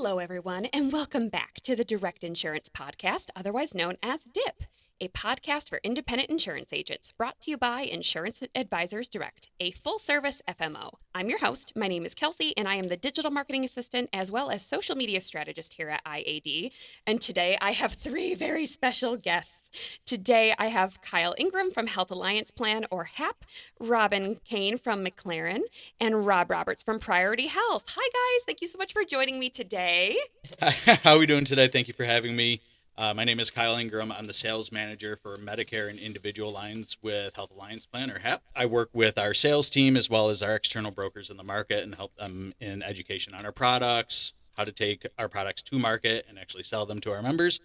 Hello, everyone, and welcome back to the Direct Insurance Podcast, otherwise known as DIP, a podcast for independent insurance agents, brought to you by Insurance Advisors Direct, a full-service FMO. I'm your host. My name is Kelsey, and I am the digital marketing assistant as well as social media strategist here at IAD. And today I have three very special guests. Today I have Kyle Ingraham from Health Alliance Plan, or HAP, Robin Kane from McLaren, and Rob Roberts from Priority Health. Hi, guys. Thank you so much for joining me today. How are we doing today? Thank you for having me. My name is Kyle Ingraham. I'm the sales manager for Medicare and individual lines with Health Alliance Plan, or HAP. I work with our sales team as well as our external brokers in the market and help them in education on our products, how to take our products to market and actually sell them to our members,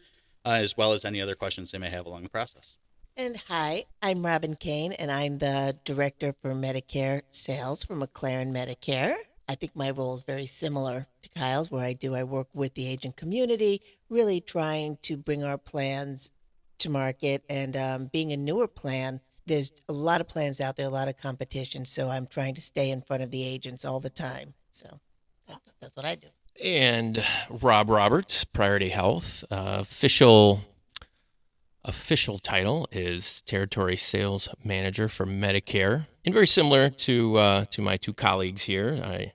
as well as any other questions they may have along the process. And hi, I'm Robin Kane, and I'm the Director for Medicare Sales for McLaren Medicare. I think my role is very similar to Kyle's, where I work with the agent community, really trying to bring our plans to market. And being a newer plan, there's a lot of plans out there, a lot of competition, so I'm trying to stay in front of the agents all the time. So that's what I do. And Rob Roberts, Priority Health, official title is Territory Sales Manager for Medicare. And very similar to my two colleagues here, I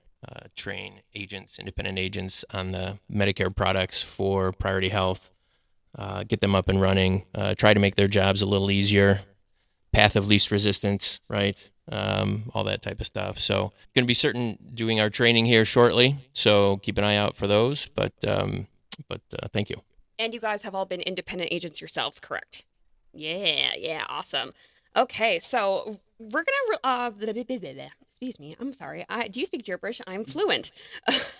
train agents, independent agents on the Medicare products for Priority Health, get them up and running, try to make their jobs a little easier, path of least resistance, right? All that type of stuff. So going to be doing our training here shortly. So keep an eye out for those. But thank you. And you guys have all been independent agents yourselves, correct? Yeah, awesome. Okay, so we're gonna excuse me, I'm sorry. Do you speak gibberish? I'm fluent.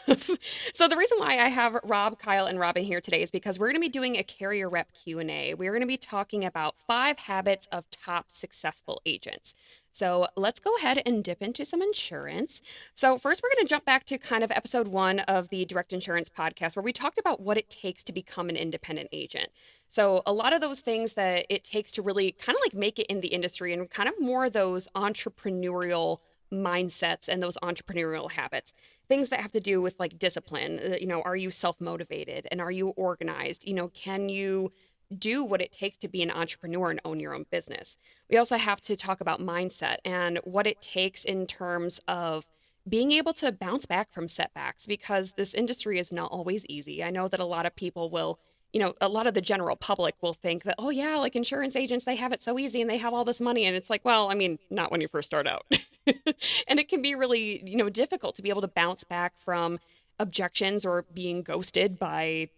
So the reason why I have Rob, Kyle, and Robin here today is because we're going to be doing a carrier rep Q&A. We're going to be talking about 5 habits of top successful agents. So let's go ahead and dip into some insurance. So first, we're going to jump back to kind of episode 1 of the Direct Insurance Podcast, where we talked about what it takes to become an independent agent. So a lot of those things that it takes to really kind of like make it in the industry, and kind of more those entrepreneurial mindsets and those entrepreneurial habits, things that have to do with like discipline. Are you self-motivated, and are you organized? Can you do what it takes to be an entrepreneur and own your own business? We also have to talk about mindset and what it takes in terms of being able to bounce back from setbacks, because this industry is not always easy. I know that a lot of people will, a lot of the general public will think that, oh yeah, like insurance agents, they have it so easy and they have all this money. And it's like, well, I mean, not when you first start out. And it can be really, difficult to be able to bounce back from objections or being ghosted by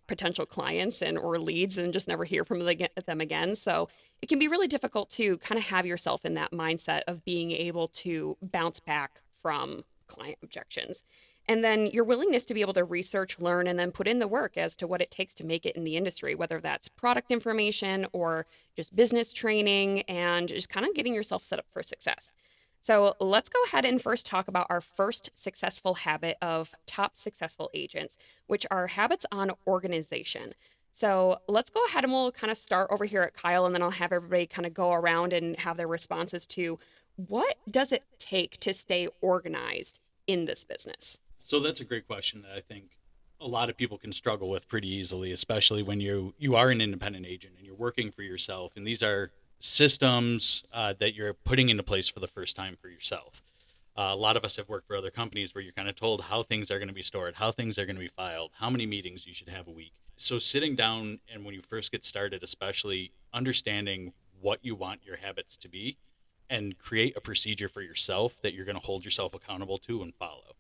potential clients or leads, and just never hear from them again. So it can be really difficult to kind of have yourself in that mindset of being able to bounce back from client objections. And then your willingness to be able to research, learn, and then put in the work as to what it takes to make it in the industry, whether that's product information or just business training, and just kind of getting yourself set up for success. So let's go ahead and first talk about our first successful habit of top successful agents, which are habits on organization. So let's go ahead and we'll kind of start over here at Kyle, and then I'll have everybody kind of go around and have their responses to what does it take to stay organized in this business? So that's a great question that I think a lot of people can struggle with pretty easily, especially when you are an independent agent and you're working for yourself. And these are systems that you're putting into place for the first time for yourself. A lot of us have worked for other companies where you're kind of told how things are going to be stored, how things are going to be filed, how many meetings you should have a week. So sitting down, and when you first get started, especially understanding what you want your habits to be, and create a procedure for yourself that you're going to hold yourself accountable to and follow.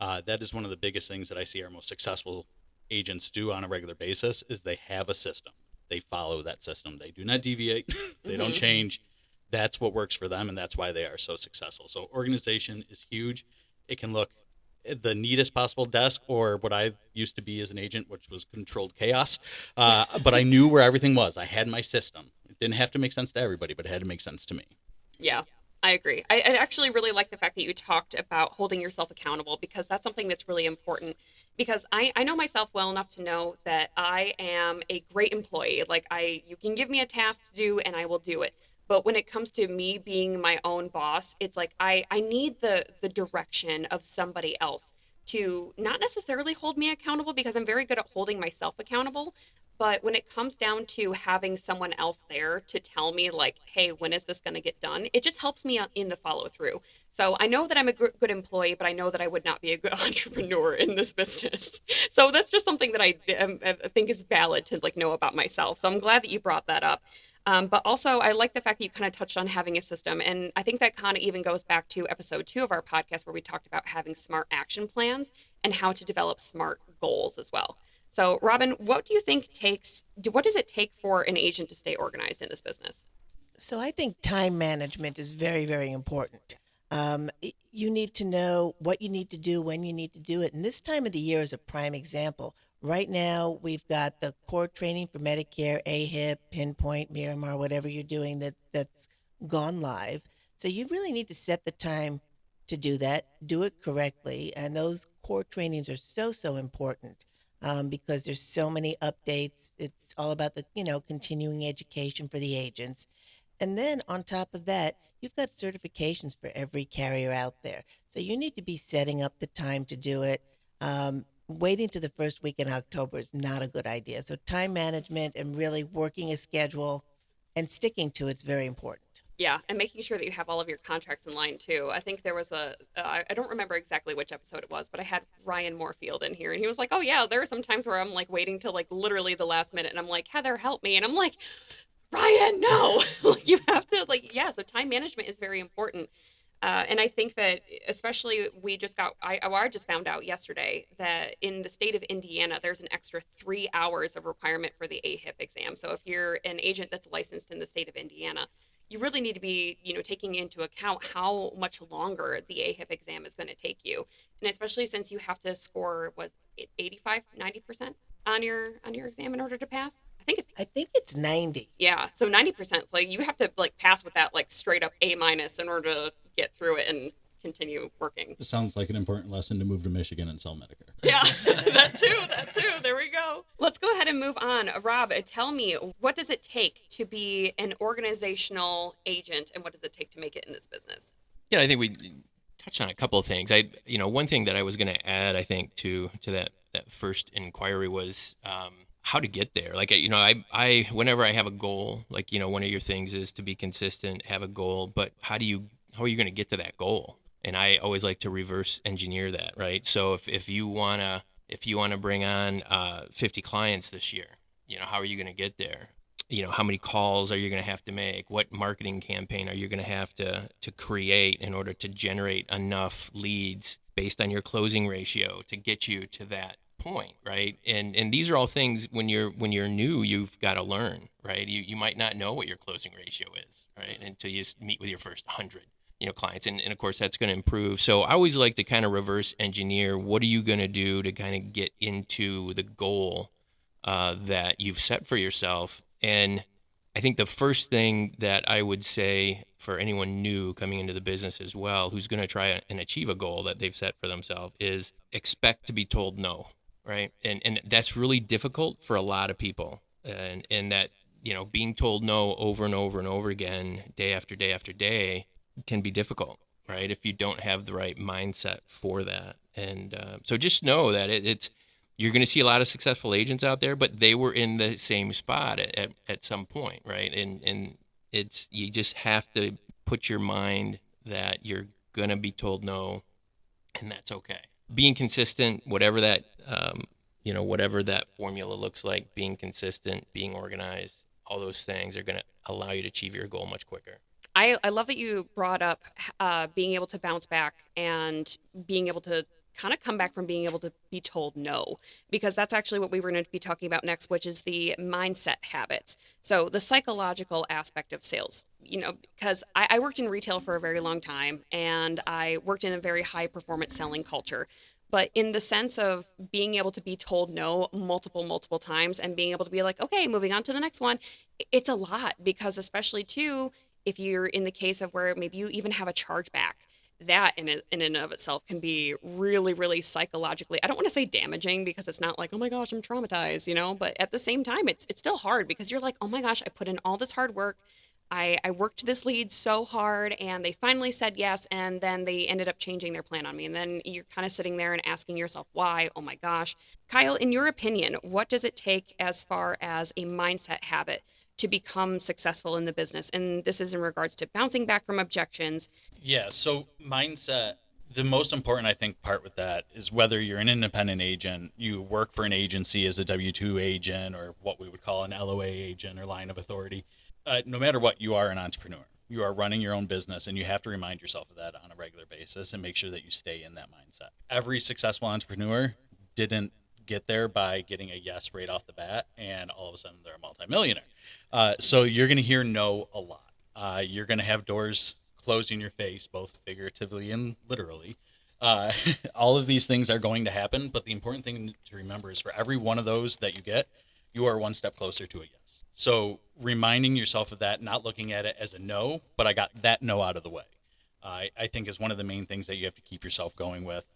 That is one of the biggest things that I see our most successful agents do on a regular basis, is they have a system. They follow that system. They do not deviate. They don't change. That's what works for them, and that's why they are so successful. So organization is huge. It can look the neatest possible desk, or what I used to be as an agent, which was controlled chaos. But I knew where everything was. I had my system. It didn't have to make sense to everybody, but it had to make sense to me. Yeah, I agree. I actually really like the fact that you talked about holding yourself accountable, because that's something that's really important. Because I know myself well enough to know that I am a great employee. Like you can give me a task to do and I will do it. But when it comes to me being my own boss, it's like I need the direction of somebody else to not necessarily hold me accountable, because I'm very good at holding myself accountable. But when it comes down to having someone else there to tell me, like, hey, when is this going to get done? It just helps me in the follow through. So I know that I'm a good employee, but I know that I would not be a good entrepreneur in this business. So that's just something that I think is valid to like know about myself. So I'm glad that you brought that up. But also, I like the fact that you kind of touched on having a system. And I think that kind of even goes back to episode 2 of our podcast, where we talked about having smart action plans and how to develop smart goals as well. So, Robin, what do you think what does it take for an agent to stay organized in this business? So I think time management is very, very important. You need to know what you need to do, when you need to do it. And this time of the year is a prime example. Right now, we've got the core training for Medicare, AHIP, Pinpoint, Miramar, whatever you're doing that's gone live. So you really need to set the time to do that, do it correctly. And those core trainings are so, so important. Because there's so many updates. It's all about the, continuing education for the agents. And then on top of that, you've got certifications for every carrier out there. So you need to be setting up the time to do it. Waiting to the first week in October is not a good idea. So time management and really working a schedule and sticking to it's very important. Yeah, and making sure that you have all of your contracts in line too. I think there was I don't remember exactly which episode it was, but I had Ryan Moorfield in here, and he was like, "Oh yeah, there are some times where I'm like waiting till like literally the last minute, and I'm like, Heather, help me," and I'm like, Ryan, no, like you have to like, yeah. So time management is very important, and I think that especially I just found out yesterday that in the state of Indiana, there's an extra 3 hours of requirement for the AHIP exam. So if you're an agent that's licensed in the state of Indiana, you really need to be, taking into account how much longer the AHIP exam is going to take you. And especially since you have to score, was it 85, 90% on your exam in order to pass? I think it's 90. Yeah. So 90%, like you have to like pass with that like straight up A- in order to get through it and continue working. It sounds like an important lesson to move to Michigan and sell Medicare. Yeah, that too. There we go. Let's go ahead and move on. Rob, tell me, what does it take to be an organizational agent, and what does it take to make it in this business? Yeah, I think we touched on a couple of things. One thing that I was going to add, I think, to that first inquiry was how to get there. Like, I whenever I have a goal, like, one of your things is to be consistent, have a goal, but how are you going to get to that goal? And I always like to reverse engineer that, right? So if you wanna bring on 50 clients this year, how are you going to get there? How many calls are you going to have to make? What marketing campaign are you going to have to create in order to generate enough leads based on your closing ratio to get you to that point, right? And these are all things when you're new, you've got to learn, right? You might not know what your closing ratio is, right? Until you meet with your first 100. Clients. And of course, that's going to improve. So I always like to kind of reverse engineer. What are you going to do to kind of get into the goal that you've set for yourself? And I think the first thing that I would say for anyone new coming into the business as well, who's going to try and achieve a goal that they've set for themselves, is expect to be told no, right? And that's really difficult for a lot of people. And that, being told no over and over and over again, day after day after day, can be difficult, right? If you don't have the right mindset for that. And so just know that you're going to see a lot of successful agents out there, but they were in the same spot at some point, right? And you just have to put your mind that you're going to be told no, and that's okay. Being consistent, whatever that formula looks like, being consistent, being organized, all those things are going to allow you to achieve your goal much quicker. I love that you brought up being able to bounce back and being able to kind of come back from being able to be told no, because that's actually what we were going to be talking about next, which is the mindset habits. So the psychological aspect of sales, because I worked in retail for a very long time, and I worked in a very high performance selling culture. But in the sense of being able to be told no multiple times and being able to be like, okay, moving on to the next one, it's a lot, because especially too, if you're in the case of where maybe you even have a chargeback, that in and of itself can be really, really psychologically, I don't want to say damaging, because it's not like, oh my gosh, I'm traumatized, but at the same time, it's still hard, because you're like, oh my gosh, I put in all this hard work. I worked this lead so hard and they finally said yes, and then they ended up changing their plan on me. And then you're kind of sitting there and asking yourself, why? Oh my gosh. Kyle, in your opinion, what does it take as far as a mindset habit to become successful in the business? And this is in regards to bouncing back from objections. Yeah, so mindset, the most important, I think, part with that is whether you're an independent agent, you work for an agency as a W-2 agent, or what we would call an LOA agent or line of authority. No matter what, you are an entrepreneur. You are running your own business, and you have to remind yourself of that on a regular basis and make sure that you stay in that mindset. Every successful entrepreneur didn't get there by getting a yes right off the bat, and all of a sudden they're a multimillionaire. So you're going to hear no a lot. You're going to have doors closed in your face, both figuratively and literally. All of these things are going to happen, but the important thing to remember is for every one of those that you get, you are one step closer to a yes. So reminding yourself of that, not looking at it as a no, but I got that no out of the way, I think is one of the main things that you have to keep yourself going with.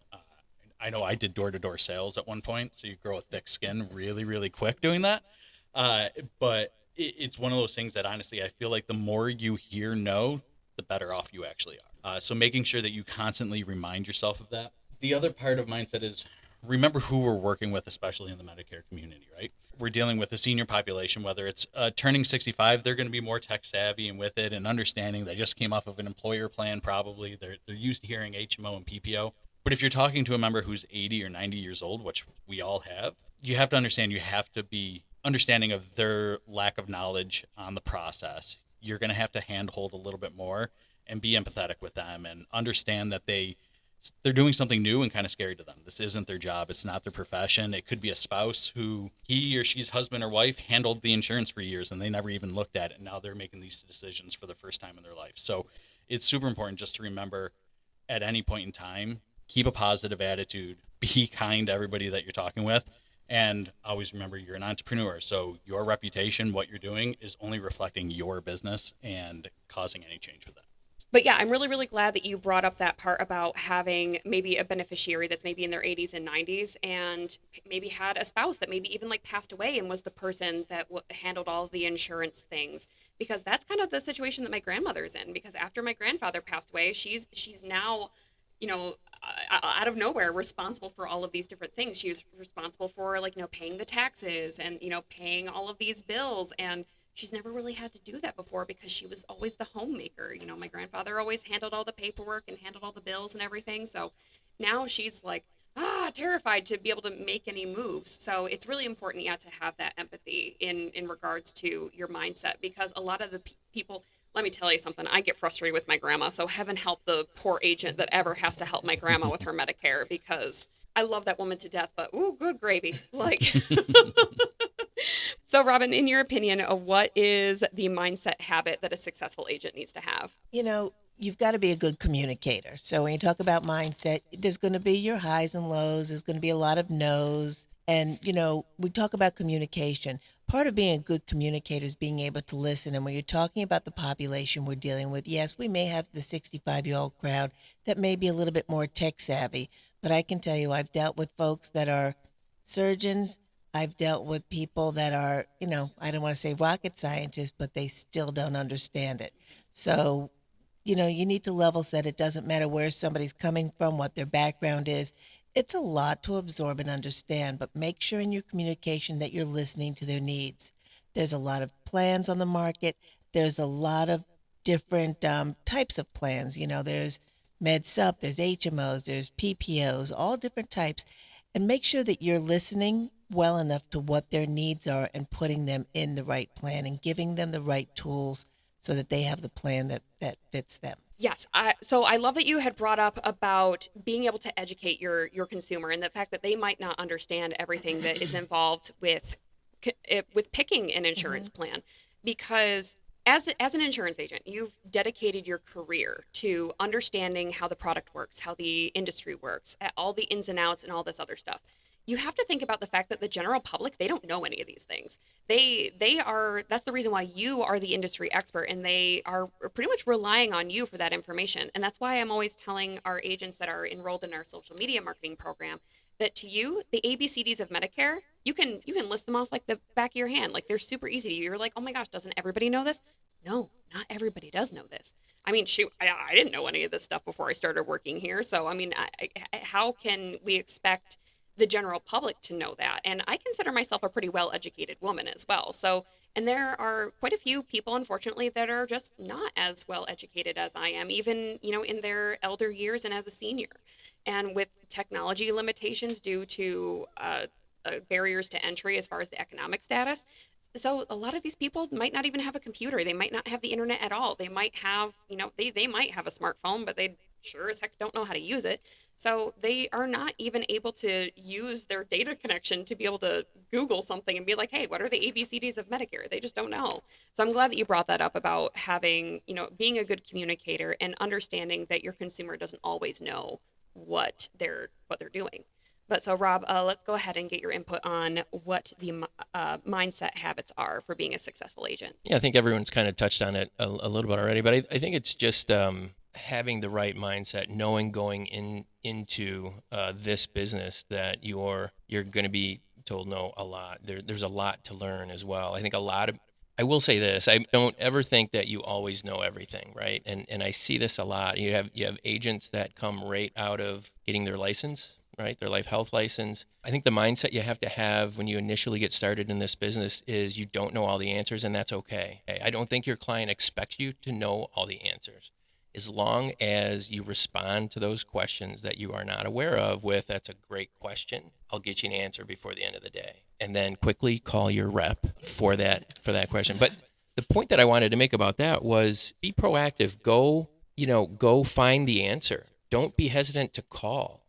I know I did door-to-door sales at one point, so you grow a thick skin really, really quick doing that. But it's one of those things that honestly, I feel like the more you hear no, the better off you actually are. So making sure that you constantly remind yourself of that. The other part of mindset is remember who we're working with, especially in the Medicare community, right? We're dealing with a senior population, whether it's turning 65, they're going to be more tech savvy and with it and understanding. They just came off of an employer plan, probably. They're used to hearing HMO and PPO. But if you're talking to a member who's 80 or 90 years old, which we all have, you have to understand, you have to be understanding of their lack of knowledge on the process. You're going to have to handhold a little bit more and be empathetic with them and understand that they're doing something new and kind of scary to them. This isn't their job. It's not their profession. It could be a spouse who he or she's husband or wife handled the insurance for years and they never even looked at it. Now they're making these decisions for the first time in their life. So it's super important just to remember at any point in time, keep a positive attitude, be kind to everybody that you're talking with, and always remember you're an entrepreneur. So your reputation, what you're doing is only reflecting your business and causing any change with that. But yeah, I'm really, really glad that you brought up that part about having maybe a beneficiary that's maybe in their 80s and 90s and maybe had a spouse that maybe even like passed away and was the person that handled all of the insurance things. Because that's kind of the situation that my grandmother's in. Because after my grandfather passed away, she's now, out of nowhere responsible for all of these different things. She was responsible for paying the taxes and, paying all of these bills. And she's never really had to do that before because she was always the homemaker. My grandfather always handled all the paperwork and handled all the bills and everything. So now she's like, terrified to be able to make any moves. So it's really important, to have that empathy in regards to your mindset, because a lot of the people, let me tell you something, I get frustrated with my grandma. So heaven help the poor agent that ever has to help my grandma with her Medicare, because I love that woman to death, but ooh, good gravy. So Robin, in your opinion, what is the mindset habit that a successful agent needs to have? You've got to be a good communicator. So when you talk about mindset, there's going to be your highs and lows. There's going to be a lot of no's. And, we talk about communication. Part of being a good communicator is being able to listen. And when you're talking about the population we're dealing with, yes, we may have the 65-year-old crowd that may be a little bit more tech savvy. But I can tell you, I've dealt with folks that are surgeons. I've dealt with people that are, I don't want to say rocket scientists, but they still don't understand it. So, you need to level set. It doesn't matter where somebody's coming from, what their background is. It's a lot to absorb and understand, but make sure in your communication that you're listening to their needs. There's a lot of plans on the market. There's a lot of different types of plans. There's Med-Sup, there's HMOs, there's PPOs, all different types. And make sure that you're listening well enough to what their needs are and putting them in the right plan and giving them the right tools so that they have the plan that fits them. Yes. So I love that you had brought up about being able to educate your consumer and the fact that they might not understand everything that is involved with picking an insurance plan, because as an insurance agent, you've dedicated your career to understanding how the product works, how the industry works, all the ins and outs and all this other stuff. You have to think about the fact that the general public, they don't know any of these things. That's the reason why you are the industry expert, and they are pretty much relying on you for that information. And that's why I'm always telling our agents that are enrolled in our social media marketing program that to you, the ABCDs of Medicare, you can list them off like the back of your hand. Like they're super easy to you. You're like, oh my gosh, doesn't everybody know this? No, not everybody does know this. I mean, shoot, I didn't know any of this stuff before I started working here. So, I mean, how can we expect the general public to know that? And I consider myself a pretty well educated woman as well. So, and there are quite a few people, unfortunately, that are just not as well educated as I am, even, in their elder years and as a senior. And with technology limitations due to barriers to entry as far as the economic status. So a lot of these people might not even have a computer. They might not have the internet at all. They might have, they might have a smartphone, but they sure as heck don't know how to use it. So they are not even able to use their data connection to be able to Google something and be like, hey, what are the ABCDs of Medicare? They just don't know. So I'm glad that you brought that up about having, being a good communicator and understanding that your consumer doesn't always know what they're doing. But so, Rob, let's go ahead and get your input on what the mindset habits are for being a successful agent. Yeah, I think everyone's kind of touched on it a little bit already, but I think it's just having the right mindset, knowing going into this business that you're going to be told no a lot. There's a lot to learn as well. I think I will say this, I don't ever think that you always know everything, right? And I see this a lot. You have agents that come right out of getting their license, right? Their life health license. I think the mindset you have to have when you initially get started in this business is you don't know all the answers, and that's okay. I don't think your client expects you to know all the answers. As long as you respond to those questions that you are not aware of with, that's a great question, I'll get you an answer before the end of the day. And then quickly call your rep for that question. But the point that I wanted to make about that was be proactive. Go find the answer. Don't be hesitant to call.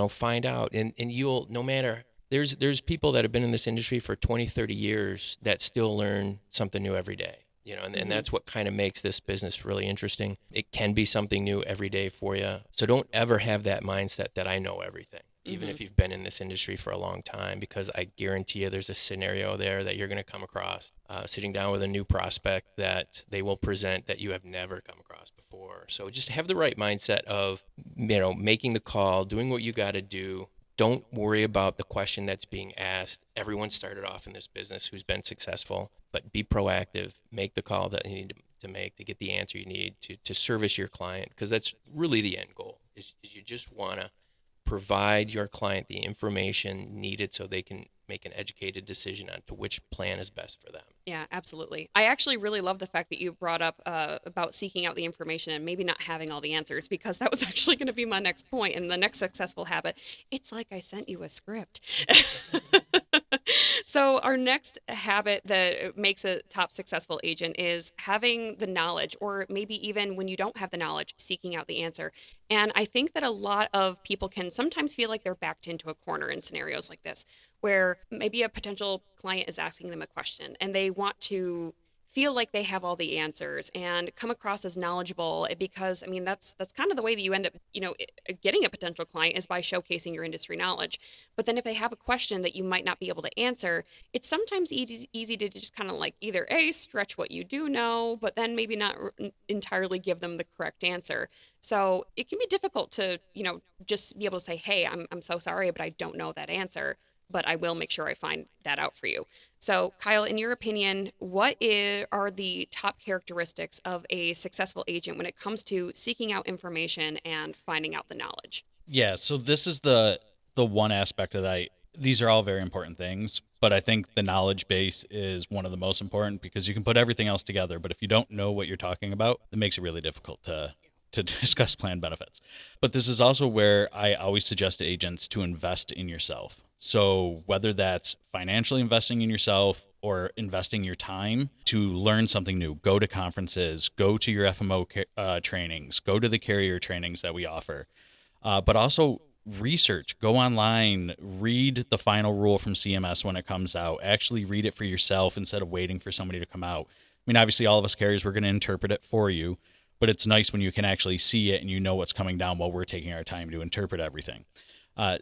Find out, and you'll, no matter, there's people that have been in this industry for 20, 30 years that still learn something new every day, and that's what kind of makes this business really interesting. It can be something new every day for you. So don't ever have that mindset that I know everything, even if you've been in this industry for a long time, because I guarantee you there's a scenario there that you're going to come across sitting down with a new prospect that they will present that you have never come across before. So just have the right mindset of, making the call, doing what you got to do. Don't worry about the question that's being asked. Everyone started off in this business who's been successful, but be proactive. Make the call that you need to make to get the answer you need to service your client, because that's really the end goal, is you just want to provide your client the information needed so they can make an educated decision on to which plan is best for them. Yeah, absolutely. I actually really love the fact that you brought up about seeking out the information and maybe not having all the answers, because that was actually going to be my next point and the next successful habit. It's like I sent you a script. So our next habit that makes a top successful agent is having the knowledge, or maybe even when you don't have the knowledge, seeking out the answer. And I think that a lot of people can sometimes feel like they're backed into a corner in scenarios like this, where maybe a potential client is asking them a question and they want to feel like they have all the answers and come across as knowledgeable, because that's kind of the way that you end up getting a potential client, is by showcasing your industry knowledge. But then if they have a question that you might not be able to answer, it's sometimes easy to just kind of like either stretch what you do know, but then maybe not entirely give them the correct answer. So it can be difficult to just be able to say, hey, I'm so sorry, but I don't know that answer, but I will make sure I find that out for you. So, Kyle, in your opinion, what are the top characteristics of a successful agent when it comes to seeking out information and finding out the knowledge? Yeah, so this is the one aspect that these are all very important things, but I think the knowledge base is one of the most important, because you can put everything else together, but if you don't know what you're talking about, it makes it really difficult to discuss plan benefits. But this is also where I always suggest to agents to invest in yourself. So whether that's financially investing in yourself or investing your time to learn something new, go to conferences, go to your FMO trainings, go to the carrier trainings that we offer, but also research, go online, read the final rule from CMS when it comes out, actually read it for yourself instead of waiting for somebody to come out. I mean, obviously all of us carriers, we're going to interpret it for you, but it's nice when you can actually see it and you know what's coming down while we're taking our time to interpret everything.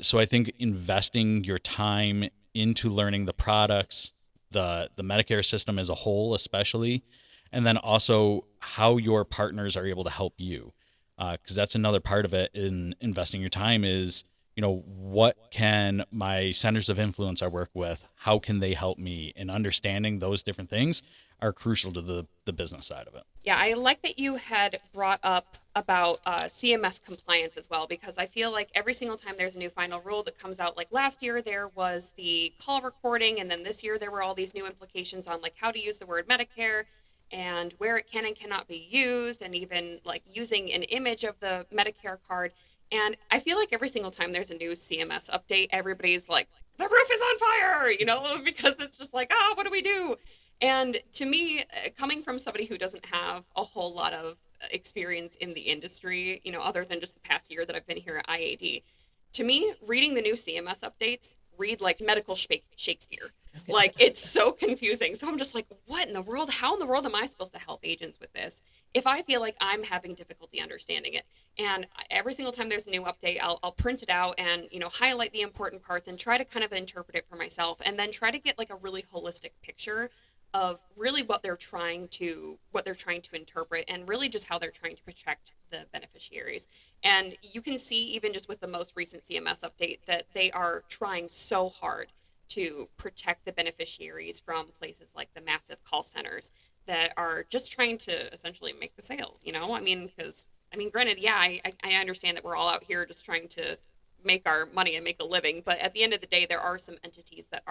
So I think investing your time into learning the products, the Medicare system as a whole especially, and then also how your partners are able to help you. Because that's another part of it in investing your time, is what can my centers of influence I work with, how can they help me? And understanding those different things are crucial to the business side of it. Yeah, I like that you had brought up about CMS compliance as well, because I feel like every single time there's a new final rule that comes out, like last year there was the call recording, and then this year there were all these new implications on like how to use the word Medicare and where it can and cannot be used, and even like using an image of the Medicare card. And I feel like every single time there's a new CMS update, everybody's like, the roof is on fire, because it's just like, what do we do? And to me, coming from somebody who doesn't have a whole lot of experience in the industry, other than just the past year that I've been here at IAD, to me, reading the new CMS updates read like medical Shakespeare. Like, it's so confusing. So I'm just like, what in the world? How in the world am I supposed to help agents with this if I feel like I'm having difficulty understanding it? And every single time there's a new update, I'll print it out and, highlight the important parts and try to kind of interpret it for myself, and then try to get like a really holistic picture of really what they're trying to interpret, and really just how they're trying to protect the beneficiaries. And you can see even just with the most recent CMS update that they are trying so hard to protect the beneficiaries from places like the massive call centers that are just trying to essentially make the sale, because granted, yeah, I understand that we're all out here just trying to make our money and make a living, but at the end of the day, there are some entities that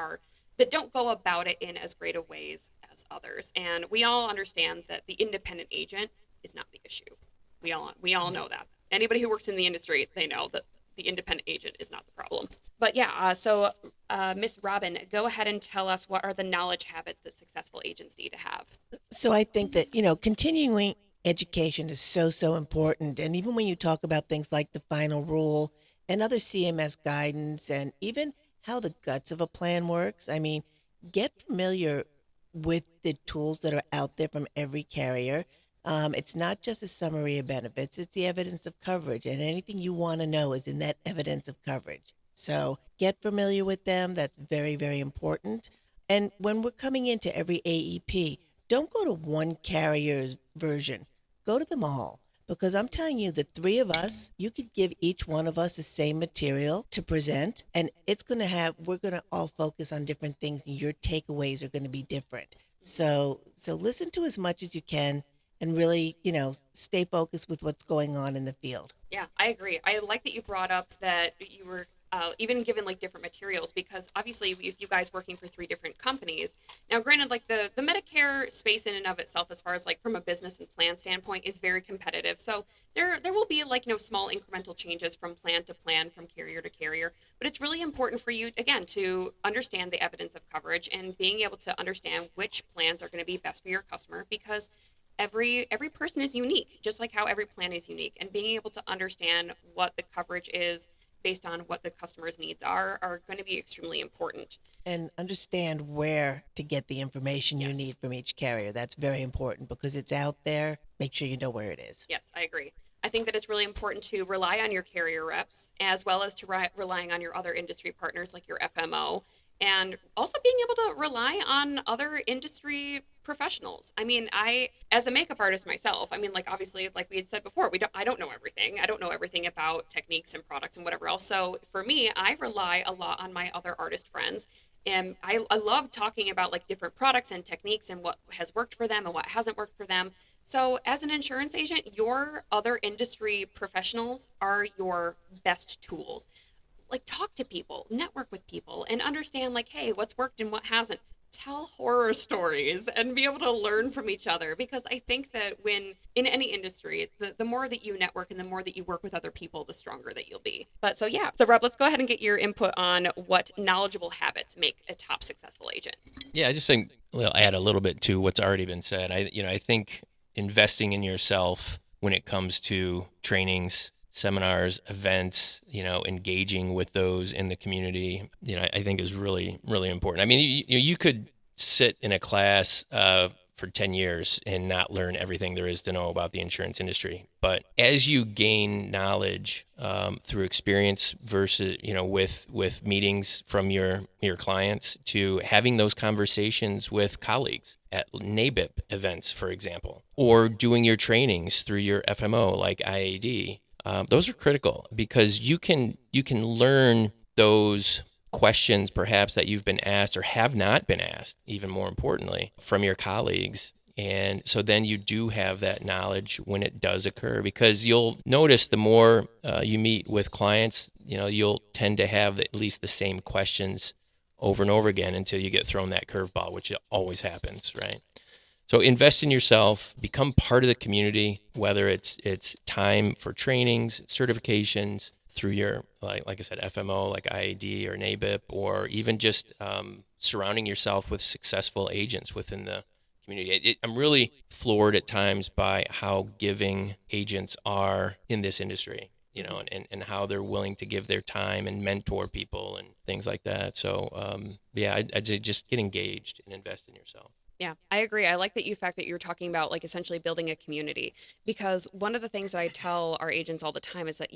don't go about it in as great a ways as others. And we all understand that the independent agent is not the issue. We all know that. Anybody who works in the industry, they know that the independent agent is not the problem. But yeah, so Miss Robin, go ahead and tell us, what are the knowledge habits that successful agents need to have? So I think that, continuing education is so important. And even when you talk about things like the final rule and other CMS guidance, and even how the guts of a plan works, get familiar with the tools that are out there from every carrier. It's not just a summary of benefits, it's the evidence of coverage, and anything you want to know is in that evidence of coverage. So get familiar with them. That's very, very important. And when we're coming into every AEP, don't go to one carrier's version. Go to them all. Because I'm telling you, the three of us, you could give each one of us the same material to present, and we're going to all focus on different things, and your takeaways are going to be different. So listen to as much as you can, and really, stay focused with what's going on in the field. Yeah, I agree. I like that you brought up that you were even given like different materials, because obviously if you guys working for 3 different companies, now granted, like the Medicare space in and of itself, as far as like from a business and plan standpoint, is very competitive. So there will be like small incremental changes from plan to plan, from carrier to carrier, but it's really important for you, again, to understand the evidence of coverage and being able to understand which plans are going to be best for your customer, because every person is unique, just like how every plan is unique, and being able to understand what the coverage is based on what the customer's needs are going to be extremely important. And understand where to get the information you need from each carrier. That's very important, because it's out there. Make sure you know where it is. Yes, I agree. I think that it's really important to rely on your carrier reps, as well as to relying on your other industry partners like your FMO, and also being able to rely on other industry professionals. I, as a makeup artist myself, obviously, like we had said before, I don't know everything. I don't know everything about techniques and products and whatever else. So for me, I rely a lot on my other artist friends. And I love talking about like different products and techniques and what has worked for them and what hasn't worked for them. So as an insurance agent, your other industry professionals are your best tools. Like, talk to people, network with people, and understand like, hey, what's worked and what hasn't. Tell horror stories and be able to learn from each other, because I think that when in any industry, the more that you network and the more that you work with other people, the stronger that you'll be. But so Rob, let's go ahead and get your input on what knowledgeable habits make a top successful agent. Yeah, I just think, add a little bit to what's already been said. I think investing in yourself when it comes to trainings, seminars, events, engaging with those in the community, I think is really, really important. You could sit in a class for 10 years and not learn everything there is to know about the insurance industry. But as you gain knowledge through experience versus, with meetings from your clients, to having those conversations with colleagues at NABIP events, for example, or doing your trainings through your FMO like IAD, those are critical because you can learn those questions perhaps that you've been asked or have not been asked, even more importantly, from your colleagues. And so then you do have that knowledge when it does occur, because you'll notice the more you meet with clients, you'll tend to have at least the same questions over and over again until you get thrown that curveball, which always happens, right? So invest in yourself, become part of the community, whether it's time for trainings, certifications through your, like I said, FMO, like IAD or NABIP, or even just surrounding yourself with successful agents within the community. I'm really floored at times by how giving agents are in this industry, and how they're willing to give their time and mentor people and things like that. So, I'd say just get engaged and invest in yourself. Yeah, I agree. I like the fact that you're talking about like essentially building a community, because one of the things that I tell our agents all the time is that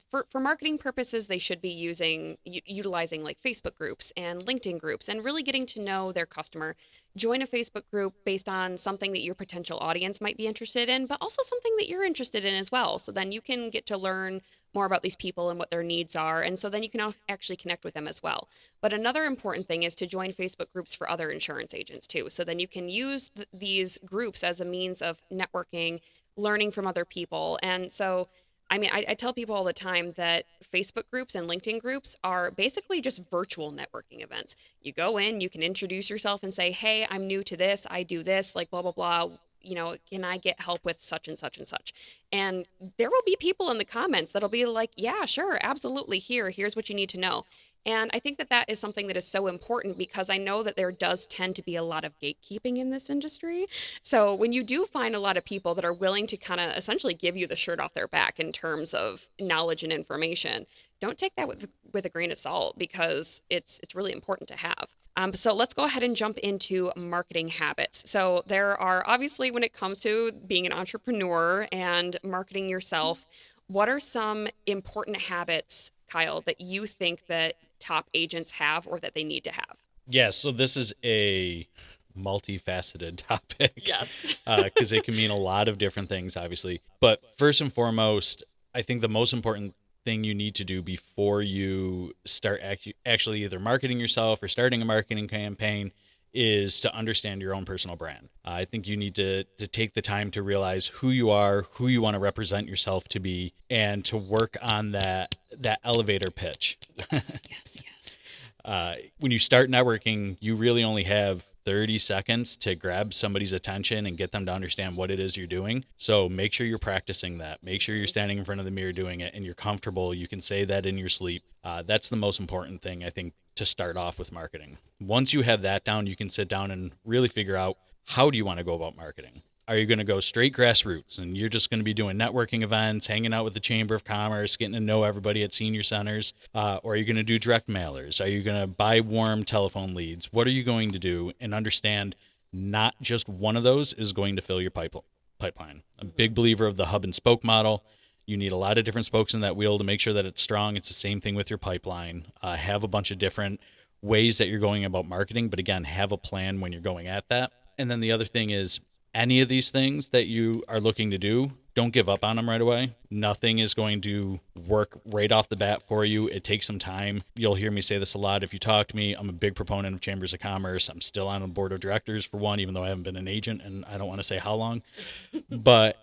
for marketing purposes, they should be utilizing like Facebook groups and LinkedIn groups and really getting to know their customer. Join a Facebook group based on something that your potential audience might be interested in, but also something that you're interested in as well. So then you can get to learn more about these people and what their needs are. And so then you can actually connect with them as well. But another important thing is to join Facebook groups for other insurance agents too. So then you can use these groups as a means of networking, learning from other people. And so, I mean, I tell people all the time that Facebook groups and LinkedIn groups are basically just virtual networking events. You go in, you can introduce yourself and say, hey, I'm new to this, I do this, like blah, blah, blah. Can I get help with such and such and such? And there will be people in the comments that'll be like, yeah, sure, absolutely. Here's what you need to know. And I think that is something that is so important, because I know that there does tend to be a lot of gatekeeping in this industry. So when you do find a lot of people that are willing to kind of essentially give you the shirt off their back in terms of knowledge and information, don't take that with a grain of salt, because it's really important to have. So let's go ahead and jump into marketing habits. So there are obviously, when it comes to being an entrepreneur and marketing yourself, what are some important habits, Kyle, that you think that top agents have or that they need to have? Yeah, so this is a multifaceted topic. Yes. Because it can mean a lot of different things, obviously. But first and foremost, I think the most important thing you need to do before you start actually either marketing yourself or starting a marketing campaign is to understand your own personal brand. I think you need to take the time to realize who you are, who you want to represent yourself to be, and to work on that elevator pitch. Yes. When you start networking, you really only have 30 seconds to grab somebody's attention and get them to understand what it is you're doing. So make sure you're practicing that. Make sure you're standing in front of the mirror doing it and you're comfortable. You can say that in your sleep. That's the most important thing, I think, to start off with marketing. Once you have that down, you can sit down and really figure out, how do you want to go about marketing? Are you going to go straight grassroots and you're just going to be doing networking events, hanging out with the Chamber of Commerce, getting to know everybody at senior centers? Or are you going to do direct mailers? Are you going to buy warm telephone leads? What are you going to do? And understand not just one of those is going to fill your pipeline. I'm a big believer of the hub and spoke model. You need a lot of different spokes in that wheel to make sure that it's strong. It's the same thing with your pipeline. Have a bunch of different ways that you're going about marketing, but again, have a plan when you're going at that. And then the other thing is, any of these things that you are looking to do, don't give up on them right away. Nothing is going to work right off the bat for you. It takes some time. You'll hear me say this a lot. If you talk to me, I'm a big proponent of Chambers of Commerce. I'm still on a board of directors for one, even though I haven't been an agent, and I don't want to say how long. But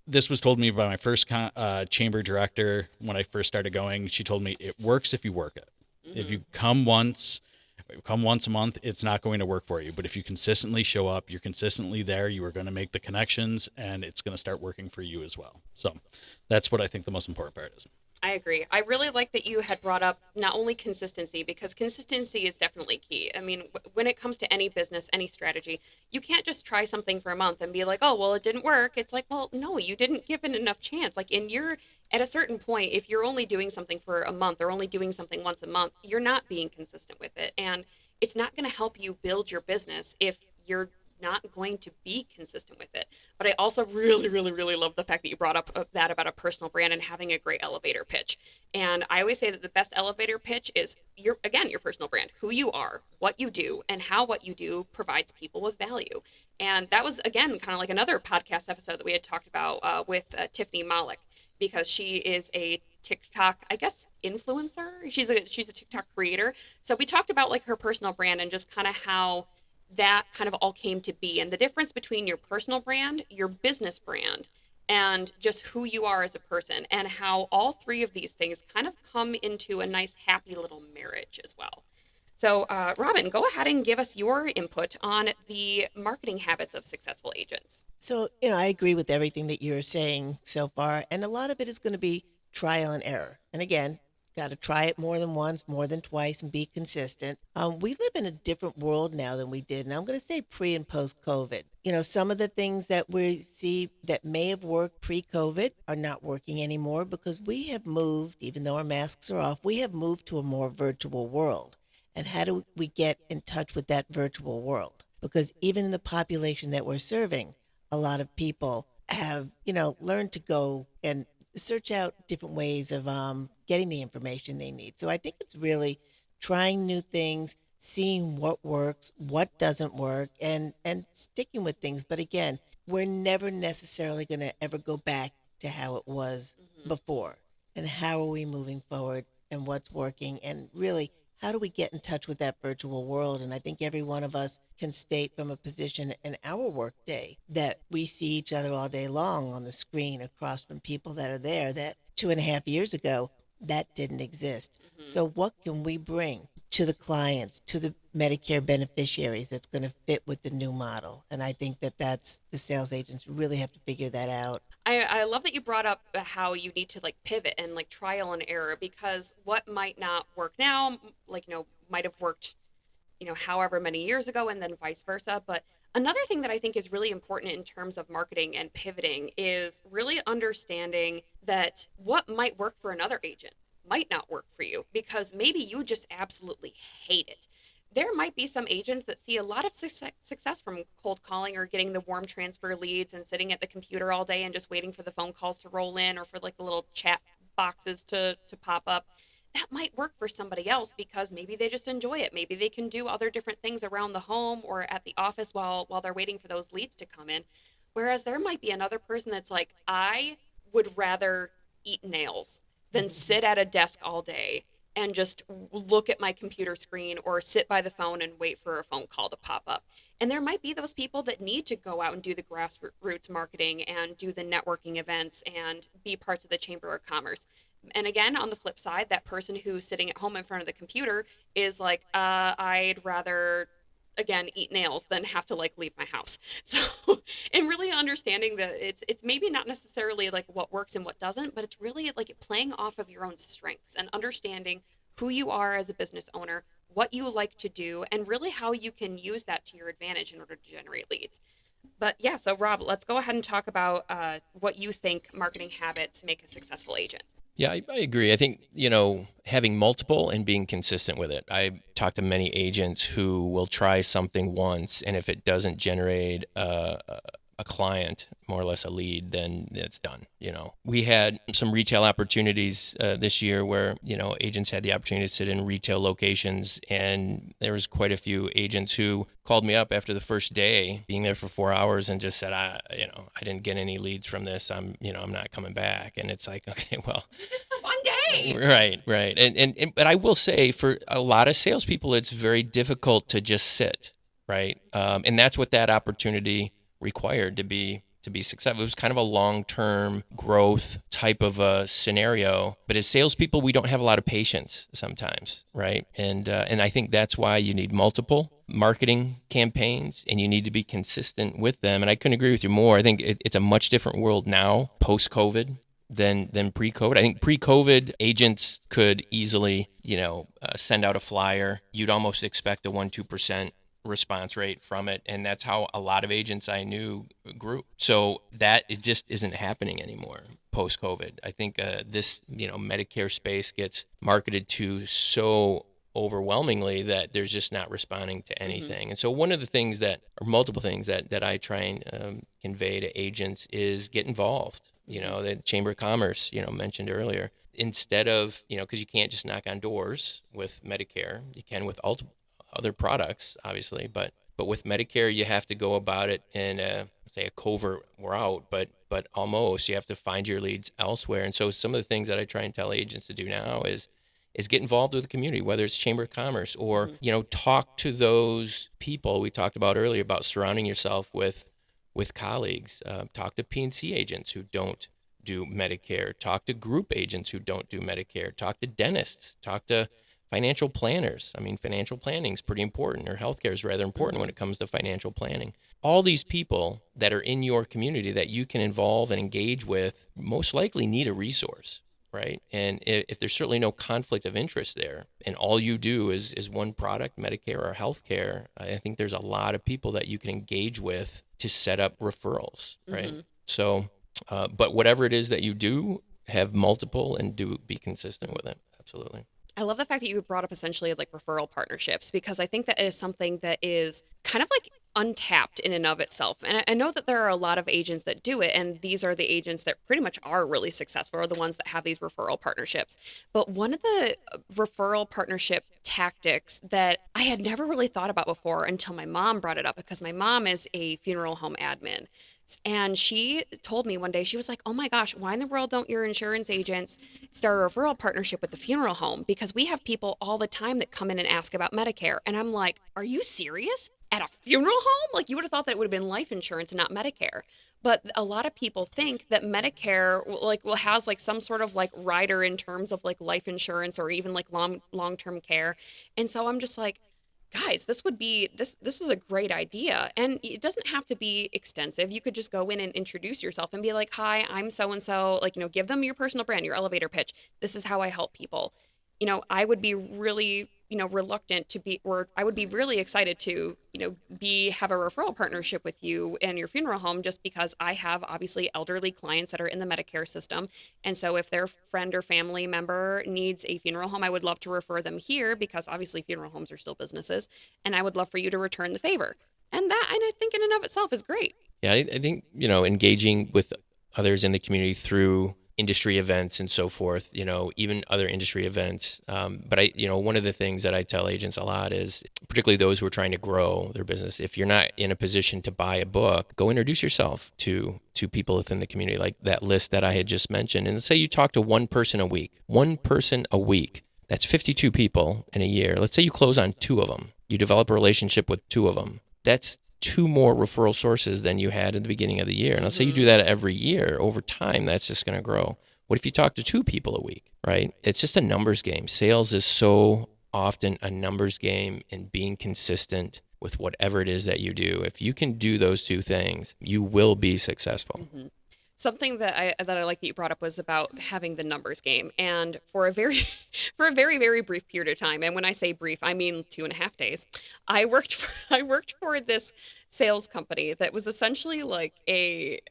this was told me by my first chamber director when I first started going. She told me it works if you work it. If you come once a month, it's not going to work for you. But if you consistently show up, you're consistently there, you are going to make the connections, and it's going to start working for you as well. So that's what I think the most important part is. I agree. I really like that you had brought up not only consistency, because consistency is definitely key. I mean, when it comes to any business, any strategy, you can't just try something for a month and be like, oh, well, it didn't work. It's like, well, no, you didn't give it enough chance. Like at a certain point, if you're only doing something for a month or only doing something once a month, you're not being consistent with it. And it's not going to help you build your business if you're not going to be consistent with it. But I also really, really, really love the fact that you brought up that about a personal brand and having a great elevator pitch. And I always say that the best elevator pitch is your personal brand, who you are, what you do, and how what you do provides people with value. And that was, again, kind of like another podcast episode that we had talked about with Tiffany Malik. because she is a TikTok, I guess, influencer. She's a TikTok creator. So we talked about like her personal brand and just kind of how that kind of all came to be and the difference between your personal brand, your business brand, and just who you are as a person, and how all three of these things kind of come into a nice, happy little marriage as well. So, Robin, go ahead and give us your input on the marketing habits of successful agents. So, I agree with everything that you're saying so far. And a lot of it is going to be trial and error. And again, got to try it more than once, more than twice, and be consistent. We live in a different world now than we did. And I'm going to say pre and post COVID. Some of the things that we see that may have worked pre COVID are not working anymore because we have moved, even though our masks are off, we have moved to a more virtual world. And how do we get in touch with that virtual world? Because even in the population that we're serving, a lot of people have, learned to go and search out different ways of getting the information they need. So I think it's really trying new things, seeing what works, what doesn't work, and sticking with things. But again, we're never necessarily going to ever go back to how it was before. And how are we moving forward and what's working? And really, how do we get in touch with that virtual world? And I think every one of us can state from a position in our work day that we see each other all day long on the screen across from people that are there that 2.5 years ago, that didn't exist. So what can we bring to the clients, to the Medicare beneficiaries that's going to fit with the new model? And I think that's the sales agents really have to figure that out. I love that you brought up how you need to like pivot and like trial and error, because what might not work now, like, might have worked, however many years ago, and then vice versa. But another thing that I think is really important in terms of marketing and pivoting is really understanding that what might work for another agent might not work for you, because maybe you just absolutely hate it. There might be some agents that see a lot of success from cold calling or getting the warm transfer leads and sitting at the computer all day and just waiting for the phone calls to roll in or for like the little chat boxes to pop up. That might work for somebody else because maybe they just enjoy it. Maybe they can do other different things around the home or at the office while they're waiting for those leads to come in. Whereas there might be another person that's like, I would rather eat nails than sit at a desk all day and just look at my computer screen or sit by the phone and wait for a phone call to pop up. And there might be those people that need to go out and do the grassroots marketing and do the networking events and be parts of the Chamber of Commerce. And again, on the flip side, that person who's sitting at home in front of the computer is like, I'd rather, again, eat nails than have to like leave my house. So, and really understanding that it's maybe not necessarily like what works and what doesn't, but it's really like playing off of your own strengths and understanding who you are as a business owner, what you like to do, and really how you can use that to your advantage in order to generate leads. But yeah, so Rob, let's go ahead and talk about what you think marketing habits make a successful agent. Yeah, I agree. I think, having multiple and being consistent with it. I talk to many agents who will try something once, and if it doesn't generate a client, more or less a lead, then it's done. We had some retail opportunities this year where, agents had the opportunity to sit in retail locations, and there was quite a few agents who called me up after the first day, being there for 4 hours, and just said, I didn't get any leads from this. I'm not coming back. And it's like, okay, well, One day. right. And but I will say, for a lot of salespeople, it's very difficult to just sit, right? And that's what that opportunity required to be successful. It was kind of a long-term growth type of a scenario. But as salespeople, we don't have a lot of patience sometimes, right? And I think that's why you need multiple marketing campaigns, and you need to be consistent with them. And I couldn't agree with you more. I think it's a much different world now, post-COVID, than pre-COVID. I think pre-COVID, agents could easily, send out a flyer. You'd almost expect a 1-2% response rate from it, and that's how a lot of agents I knew grew. So that it just isn't happening anymore post-COVID. I think this Medicare space gets marketed to so overwhelmingly that there's just not responding to anything. And so one of the things multiple things that I try and convey to agents is get involved. The Chamber of Commerce, mentioned earlier, instead of, because you can't just knock on doors with Medicare, you can with other products, obviously, but But with Medicare, you have to go about it in a covert route, but almost you have to find your leads elsewhere. And so some of the things that I try and tell agents to do now is get involved with the community, whether it's Chamber of Commerce or, talk to those people we talked about earlier about surrounding yourself with colleagues. Talk to P&C agents who don't do Medicare. Talk to group agents who don't do Medicare. Talk to dentists. Talk to financial planners. I mean, financial planning is pretty important, or healthcare is rather important when it comes to financial planning. All these people that are in your community that you can involve and engage with most likely need a resource, right? And if there's certainly no conflict of interest there, and all you do is one product, Medicare or healthcare, I think there's a lot of people that you can engage with to set up referrals, right? So, but whatever it is that you do, have multiple and be consistent with it. Absolutely. I love the fact that you brought up essentially like referral partnerships, because I think that is something that is kind of like untapped in and of itself. And I know that there are a lot of agents that do it, and these are the agents that pretty much are really successful, are the ones that have these referral partnerships. But one of the referral partnership tactics that I had never really thought about before until my mom brought it up, because my mom is a funeral home admin. And she told me one day, she was like, oh my gosh, why in the world don't your insurance agents start a referral partnership with the funeral home? Because we have people all the time that come in and ask about Medicare. And I'm like, are you serious? At a funeral home? Like, you would have thought that it would have been life insurance and not Medicare. But a lot of people think that Medicare has like some sort of like rider in terms of like life insurance or even like long-term care. And so I'm just like, guys, this is a great idea. And it doesn't have to be extensive. You could just go in and introduce yourself and be like, hi, I'm so-and-so, like, give them your personal brand, your elevator pitch. This is how I help people. I would be really, reluctant to be, or I would be really excited to, have a referral partnership with you and your funeral home, just because I have obviously elderly clients that are in the Medicare system. And so if their friend or family member needs a funeral home, I would love to refer them here, because obviously funeral homes are still businesses, and I would love for you to return the favor. And I think in and of itself is great. Yeah, I think, engaging with others in the community through industry events and so forth, even other industry events. But one of the things that I tell agents a lot is, particularly those who are trying to grow their business, if you're not in a position to buy a book, go introduce yourself to people within the community, like that list that I had just mentioned. And let's say you talk to one person a week. That's 52 people in a year. Let's say you close on 2 of them. You develop a relationship with 2 of them. That's 2 more referral sources than you had at the beginning of the year. And let's say you do that every year. Over time, that's just going to grow. What if you talk to 2 people a week, right? It's just a numbers game. Sales is so often a numbers game, and being consistent with whatever it is that you do. If you can do those 2 things, you will be successful. Mm-hmm. Something that I like that you brought up was about having the numbers game, and for a very very brief period of time, and when I say brief, I mean 2.5 days, I worked for this sales company that was essentially like it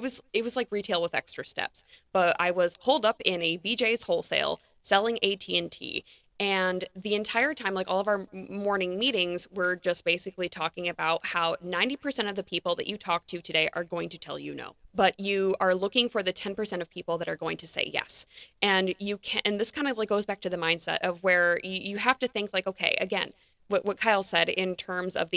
was like retail with extra steps, but I was holed up in a BJ's wholesale selling AT&T. And the entire time, like all of our morning meetings, were just basically talking about how 90% of the people that you talk to today are going to tell you no. But you are looking for the 10% of people that are going to say yes. And and this kind of like goes back to the mindset of where you have to think like, okay, again, what Kyle said in terms of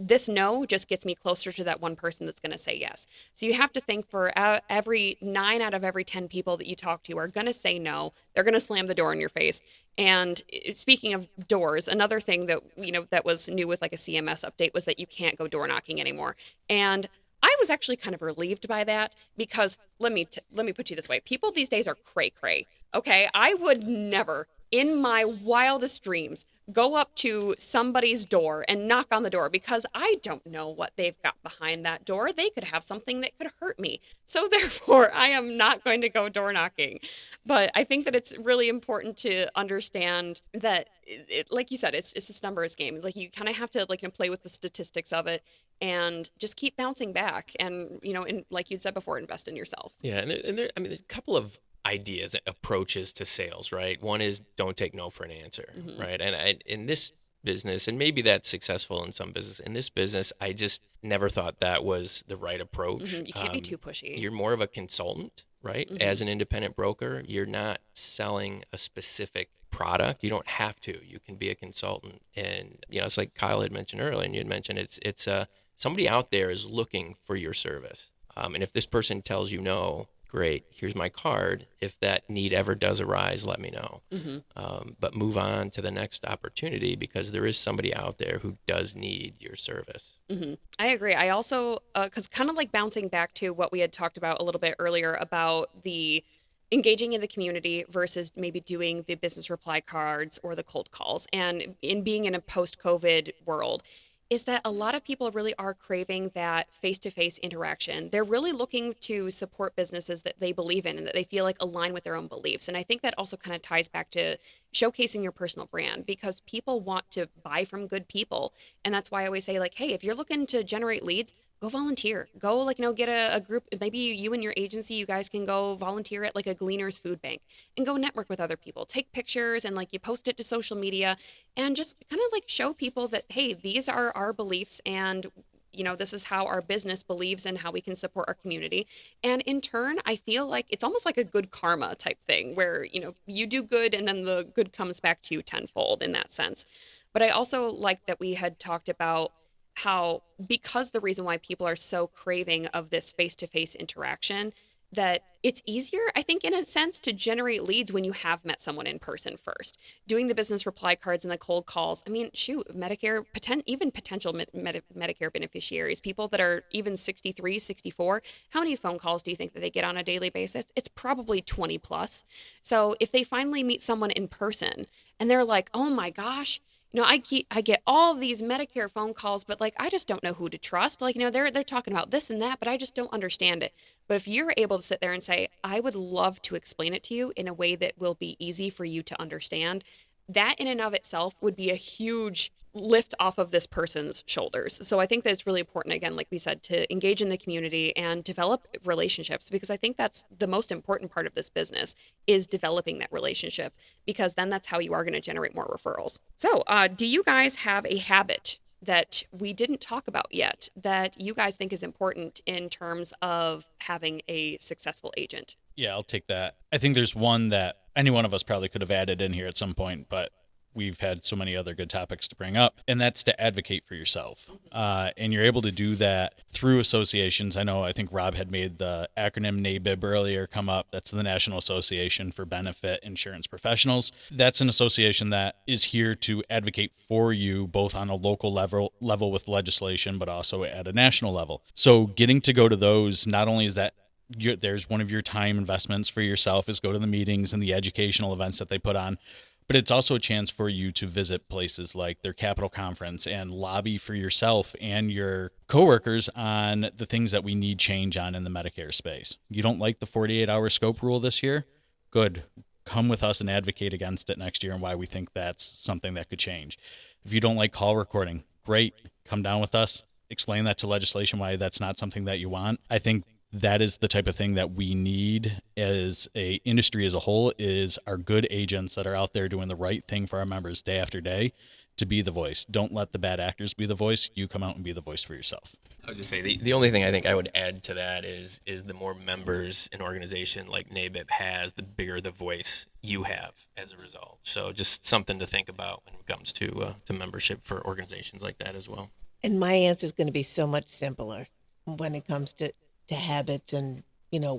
this no just gets me closer to that one person that's going to say yes. So you have to think for every 9 out of every 10 people that you talk to are going to say no. They're going to slam the door in your face. And speaking of doors, another thing that, that was new with like a CMS update was that you can't go door knocking anymore. And I was actually kind of relieved by that, because let me put you this way. People these days are cray cray. Okay. I would never in my wildest dreams go up to somebody's door and knock on the door, because I don't know what they've got behind that door. They could have something that could hurt me. So therefore, I am not going to go door knocking. But I think that it's really important to understand that, like you said, it's just a numbers game. Like, you kind of have to play with the statistics of it and just keep bouncing back. And, and like you'd said before, invest in yourself. Yeah. And there, there's a couple of ideas, approaches to sales, right? One is don't take no for an answer, right? And in this business, and maybe that's successful in some business, in this business, I just never thought that was the right approach. You can't be too pushy. You're more of a consultant, right? As an independent broker, you're not selling a specific product. You don't have to. You can be a consultant. And, it's like Kyle had mentioned earlier, and you had mentioned it's somebody out there is looking for your service. And if this person tells you no, great, here's my card. If that need ever does arise, let me know. But move on to the next opportunity, because there is somebody out there who does need your service. I agree. I also, because kind of like bouncing back to what we had talked about a little bit earlier about the engaging in the community versus maybe doing the business reply cards or the cold calls, and in being in a post-COVID world, is that a lot of people really are craving that face-to-face interaction. They're really looking to support businesses that they believe in and that they feel like align with their own beliefs. And I think that also kind of ties back to showcasing your personal brand, because people want to buy from good people. And that's why I always say, like, hey, if you're looking to generate leads, go volunteer. Go, like, get a group. Maybe you and your agency, you guys can go volunteer at like a Gleaners food bank and go network with other people. Take pictures and like you post it to social media and just kind of like show people that, hey, these are our beliefs, and this is how our business believes and how we can support our community. And in turn, I feel like it's almost like a good karma type thing where, you do good and then the good comes back to you tenfold in that sense. But I also like that we had talked about how, because the reason why people are so craving of this face-to-face interaction, that it's easier, I think, in a sense, to generate leads when you have met someone in person first. Doing the business reply cards and the cold calls. I mean, shoot, Medicare, even potential Medicare beneficiaries, people that are even 63, 64, how many phone calls do you think that they get on a daily basis? It's probably 20 plus. So if they finally meet someone in person and they're like, oh my gosh, I get all of these Medicare phone calls, but like, I just don't know who to trust. Like, they're talking about this and that, but I just don't understand it. But if you're able to sit there and say, I would love to explain it to you in a way that will be easy for you to understand, that in and of itself would be a huge lift off of this person's shoulders. So I think that it's really important, again, like we said, to engage in the community and develop relationships, because I think that's the most important part of this business, is developing that relationship, because then that's how you are going to generate more referrals. So do you guys have a habit that we didn't talk about yet that you guys think is important in terms of having a successful agent? Yeah, I'll take that. I think there's one that any one of us probably could have added in here at some point, but we've had so many other good topics to bring up, and that's to advocate for yourself. And you're able to do that through associations. I think Rob had made the acronym NABIB earlier come up. That's the National Association for Benefit Insurance Professionals. That's an association that is here to advocate for you, both on a local level with legislation, but also at a national level. So getting to go to those, not only is that there's one of your time investments for yourself, is go to the meetings and the educational events that they put on, but it's also a chance for you to visit places like their Capitol Conference and lobby for yourself and your coworkers on the things that we need change on in the Medicare space. You don't like the 48-hour scope rule this year? Good. Come with us and advocate against it next year and why we think that's something that could change. If you don't like call recording, great. Come down with us. Explain that to legislation why that's not something that you want. I think that is the type of thing that we need as a industry as a whole, is our good agents that are out there doing the right thing for our members day after day to be the voice. Don't let the bad actors be the voice. You come out and be the voice for yourself. I was just saying, the only thing I think I would add to that is the more members an organization like NABIP has, the bigger the voice you have as a result. So just something to think about when it comes to membership for organizations like that as well. And my answer is going to be so much simpler when it comes to habits and,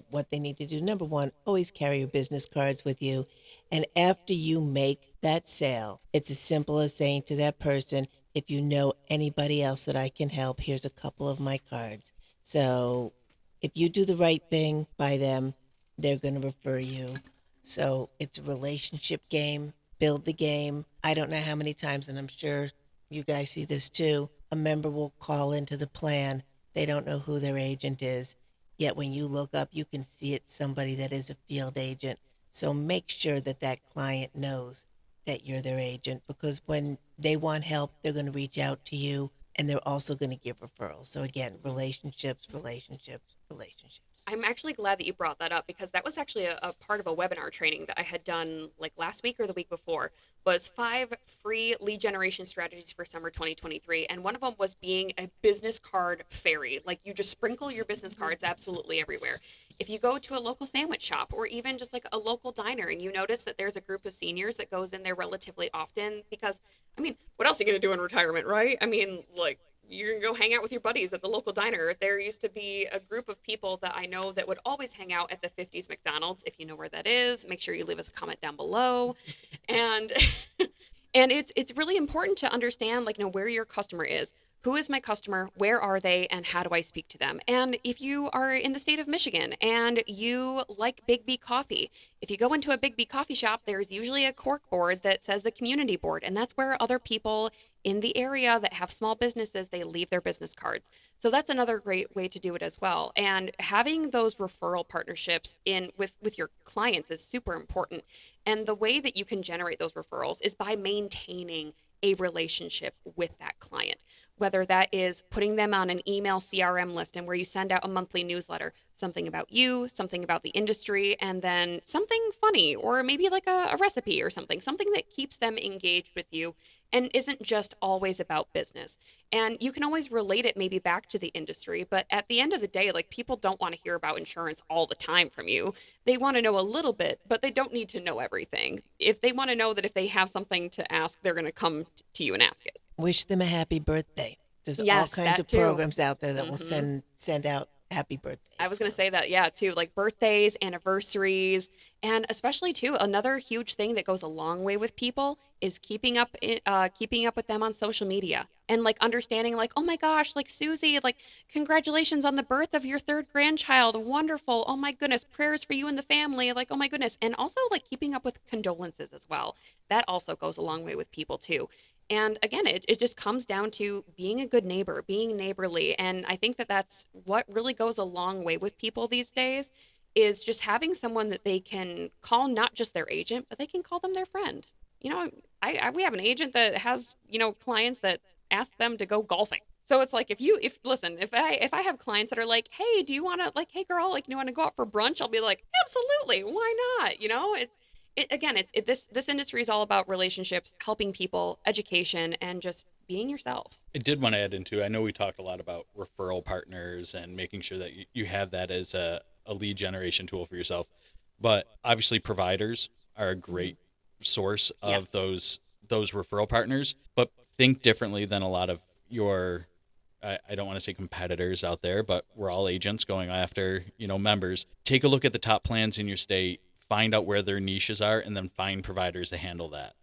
what they need to do. Number one, always carry your business cards with you. And after you make that sale, it's as simple as saying to that person, if you know anybody else that I can help, here's a couple of my cards. So if you do the right thing by them, they're going to refer you. So it's a relationship game. Build the game. I don't know how many times, and I'm sure you guys see this too, a member will call into the plan. They don't know who their agent is. Yet when you look up, you can see it's somebody that is a field agent. So make sure that that client knows that you're their agent, because when they want help, they're going to reach out to you, and they're also going to give referrals. So again, relationships, relationships, relationships. I'm actually glad that you brought that up because that was actually a part of a webinar training that I had done like last week or the week before was 5 free lead generation strategies for summer 2023. And one of them was being a business card fairy. Like you just sprinkle your business cards absolutely everywhere. If you go to a local sandwich shop or even just like a local diner and you notice that there's a group of seniors that goes in there relatively often because, I mean, what else are you going to do in retirement, right? I mean, like, you can go hang out with your buddies at the local diner. There used to be a group of people that I know that would always hang out at the 50s McDonald's. If you know where that is, make sure you leave us a comment down below. And and it's really important to understand like where your customer is. Who is my customer? Where are they? And how do I speak to them? And if you are in the state of Michigan and you like Big B coffee, if you go into a Big B coffee shop, there's usually a cork board that says the community board. And that's where other people in the area that have small businesses, they leave their business cards. So that's another great way to do it as well. And having those referral partnerships in with your clients is super important. And the way that you can generate those referrals is by maintaining a relationship with that client, whether that is putting them on an email CRM list and where you send out a monthly newsletter, something about you, something about the industry, and then something funny or maybe like a recipe or something that keeps them engaged with you and isn't just always about business. And you can always relate it maybe back to the industry, but at the end of the day, like people don't want to hear about insurance all the time from you. They want to know a little bit, but they don't need to know everything. If they want to know that if they have something to ask, they're going to come to you and ask it. Wish them a happy birthday. There's all Yes, kinds that of too. programs out there that will send out happy birthdays. I was going to say that, yeah, too, like birthdays, anniversaries, and especially too, another huge thing that goes a long way with people is keeping up with them on social media and like understanding like, oh my gosh, like Susie, like congratulations on the birth of your third grandchild. Wonderful. Oh my goodness. Prayers for you and the family. Like, oh my goodness. And also like keeping up with condolences as well. That also goes a long way with people too. And again, it just comes down to being a good neighbor, being neighborly. And I think that that's what really goes a long way with people these days is just having someone that they can call not just their agent, but they can call them their friend. You know, we have an agent that has, clients that ask them to go golfing. So it's like if I have clients that are like, hey, do you want to like, hey girl, like, do you want to go out for brunch? I'll be like, absolutely, why not? This industry is all about relationships, helping people, education, and just being yourself. I did want to add into, I know we talked a lot about referral partners and making sure that you have that as a lead generation tool for yourself. But obviously providers are a great source of Yes. those referral partners, but think differently than a lot of your, I don't want to say competitors out there, but we're all agents going after, members. Take a look at the top plans in your state, find out where their niches are, and then find providers to handle that.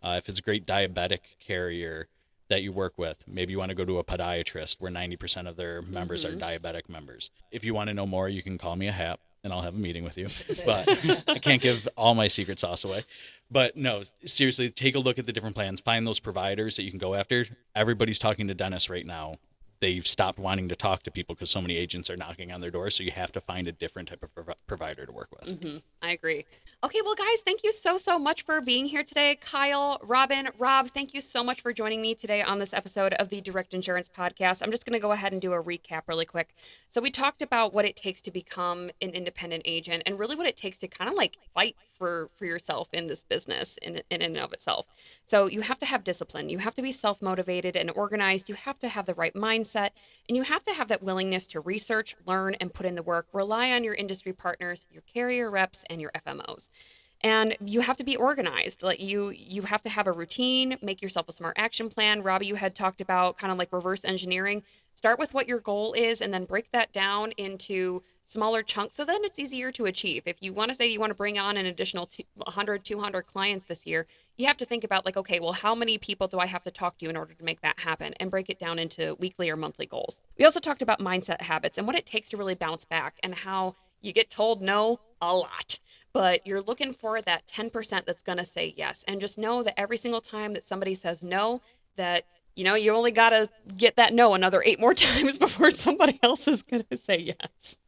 If it's a great diabetic carrier that you work with, maybe you want to go to a podiatrist where 90% of their members are diabetic members. If you want to know more, you can call me a hap and I'll have a meeting with you. But I can't give all my secret sauce away. But no, seriously, take a look at the different plans. Find those providers that you can go after. Everybody's talking to dentists right now. They've stopped wanting to talk to people because so many agents are knocking on their door. So you have to find a different type of provider to work with. I agree. Okay, well, guys, thank you so much for being here today. Kyle, Robin, Rob, thank you so much for joining me today on this episode of the Direct Insurance Podcast. I'm just going to go ahead and do a recap really quick. So we talked about what it takes to become an independent agent and really what it takes to kind of like fight for yourself in this business in and of itself. So you have to have discipline. You have to be self-motivated and organized. You have to have the right mindset, and you have to have that willingness to research, learn, and put in the work. Rely on your industry partners, your carrier reps, and your FMOs. And you have to be organized. Like you have to have a routine, make yourself a smart action plan. Robbie, you had talked about kind of like reverse engineering. Start with what your goal is and then break that down into smaller chunks so then it's easier to achieve. If you want to say you want to bring on an additional 100, 200 clients this year, you have to think about like, okay, well, how many people do I have to talk to in order to make that happen, and break it down into weekly or monthly goals. We also talked about mindset habits and what it takes to really bounce back and how you get told no a lot, but you're looking for that 10% that's going to say yes. And just know that every single time that somebody says no, that You only got to get that no another 8 more times before somebody else is going to say yes.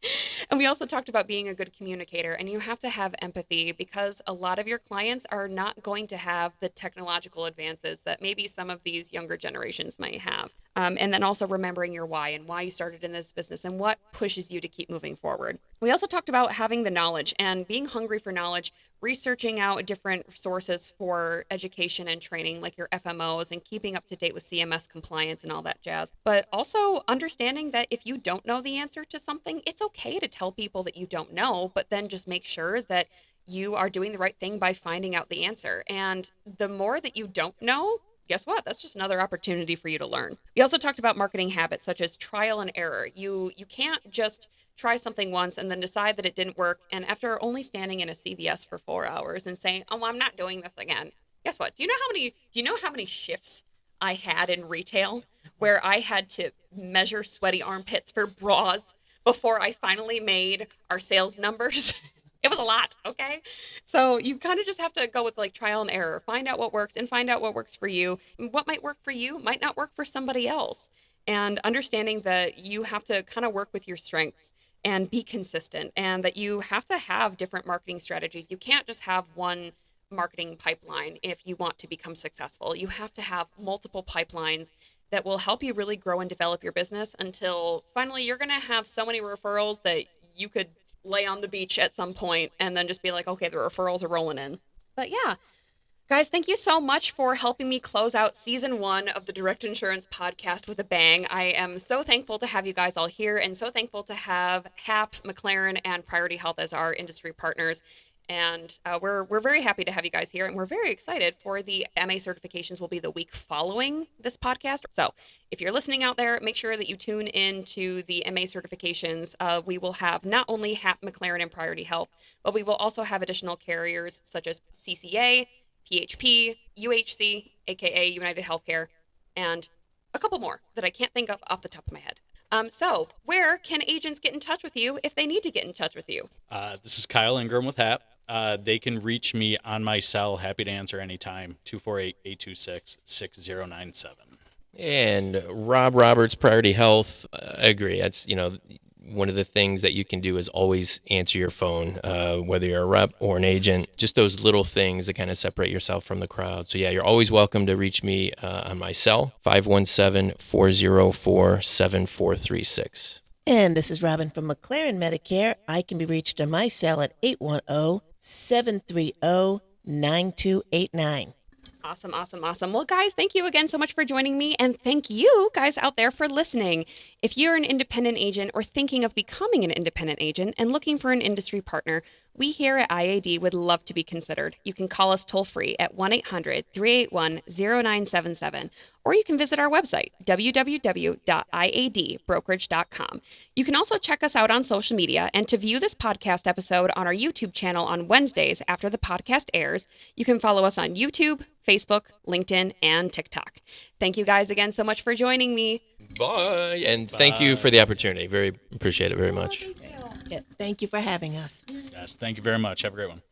And we also talked about being a good communicator, and you have to have empathy because a lot of your clients are not going to have the technological advances that maybe some of these younger generations might have. And then also remembering your why and why you started in this business and what pushes you to keep moving forward. We also talked about having the knowledge and being hungry for knowledge, researching out different sources for education and training, like your FMOs, and keeping up to date with CMS compliance and all that jazz. But also understanding that if you don't know the answer to something, it's okay to tell people that you don't know, but then just make sure that you are doing the right thing by finding out the answer. And the more that you don't know, guess what? That's just another opportunity for you to learn. We also talked about marketing habits such as trial and error. You can't just try something once and then decide that it didn't work. And after only standing in a CVS for 4 hours and saying, "Oh, I'm not doing this again." Guess what? Do you know how many shifts I had in retail where I had to measure sweaty armpits for bras before I finally made our sales numbers? It was a lot, okay? So you kind of just have to go with like trial and error. Find out what works and find out what works for you. What might work for you might not work for somebody else. And understanding that you have to kind of work with your strengths and be consistent, and that you have to have different marketing strategies. You can't just have one marketing pipeline if you want to become successful. You have to have multiple pipelines that will help you really grow and develop your business until finally you're going to have so many referrals that you could lay on the beach at some point and then just be like, okay, the referrals are rolling in. But yeah, guys, thank you so much for helping me close out season 1 of the Direct Insurance Podcast with a bang. I am so thankful to have you guys all here and so thankful to have HAP, McLaren, and Priority Health as our industry partners. And we're very happy to have you guys here, and we're very excited for the MA certifications will be the week following this podcast. So if you're listening out there, make sure that you tune in to the MA certifications. We will have not only HAP, McLaren, and Priority Health, but we will also have additional carriers such as CCA, PHP, UHC, aka United Healthcare, and a couple more that I can't think of off the top of my head. So where can agents get in touch with you if they need to get in touch with you? This is Kyle Ingraham with HAP. They can reach me on my cell. Happy to answer anytime. 248-826-6097. And Rob Roberts, Priority Health, I agree. That's, one of the things that you can do is always answer your phone, whether you're a rep or an agent, just those little things that kind of separate yourself from the crowd. So yeah, you're always welcome to reach me on my cell, 517-404-7436. And this is Robin from McLaren Medicare. I can be reached on my cell at 810-730-9289. Awesome, awesome, awesome. Well, guys, thank you again so much for joining me, and thank you guys out there for listening. If you're an independent agent or thinking of becoming an independent agent and looking for an industry partner, we here at IAD would love to be considered. You can call us toll-free at 1-800-381-0977, or you can visit our website, www.iadbrokerage.com. You can also check us out on social media, and to view this podcast episode on our YouTube channel on Wednesdays after the podcast airs, you can follow us on YouTube, Facebook, LinkedIn, and TikTok. Thank you guys again so much for joining me. Bye. And thank you for the opportunity. Very appreciate it very much. Yeah, thank you for having us. Yes, thank you very much. Have a great one.